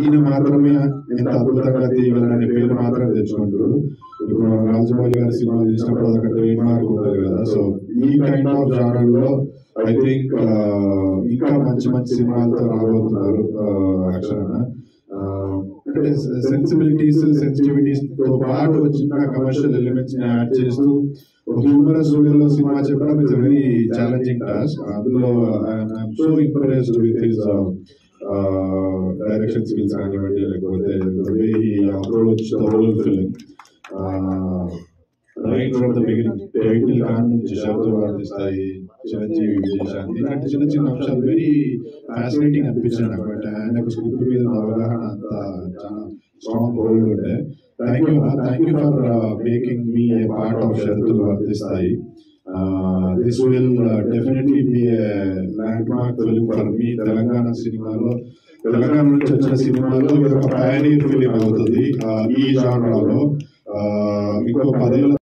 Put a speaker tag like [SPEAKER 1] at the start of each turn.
[SPEAKER 1] ఈయన మాత్రమే ఎంత అద్భుతంగా తీయగలనే పేరు మాత్రం తెచ్చుకుంటారు. ఇప్పుడు రాజమౌళి గారి సినిమా తీసినప్పుడు అదొక ట్రేడ్ మార్క్ ఉంటుంది కదా. సో ఈ కైండ్ ఆఫ్ జానర్ లో ఐ థింక్ ఇంకా మంచి మంచి సినిమాలతో రాబోతున్నారు యాక్షన్ అంటే సెన్సిటివిటీస్ తో పాటు చిన్న కమర్షియల్ ఎలిమెంట్స్ ని యాడ్ చేస్తూ హ్యూమరస్ లో సినిమా చెప్పడం ఇట్స్ వెరీ ఛాలెంజింగ్ టాస్క్. అందులో I'm so impressed with his direction skills కానివ్వండి, లేకపోతే way he approach the whole film right from the beginning. Title కాన్ నుంచి షరతులు వర్తిస్తాయి, చిరంజీవి విజయశాంతి, ఇలాంటి చిన్న చిన్న అంశాలు వెరీ ఫ్యాసినేటింగ్ అనిపించాయి నాకు. అంటే ఆయన స్క్రిప్ట్ మీద అవగాహన అంతా చాలా స్ట్రాంగ్ హోల్డ్ ఉండే. Thank you for making me A part of షరతులు వర్తిస్తాయి. This will definitely be A land mark film for me. Telangana నుంచి వచ్చిన సినిమాలో ఇది ఒక పయనీర్ ఫిలిం అవుతుంది ఈ జానరాలో. ఇంకో 10 ఏళ్ళ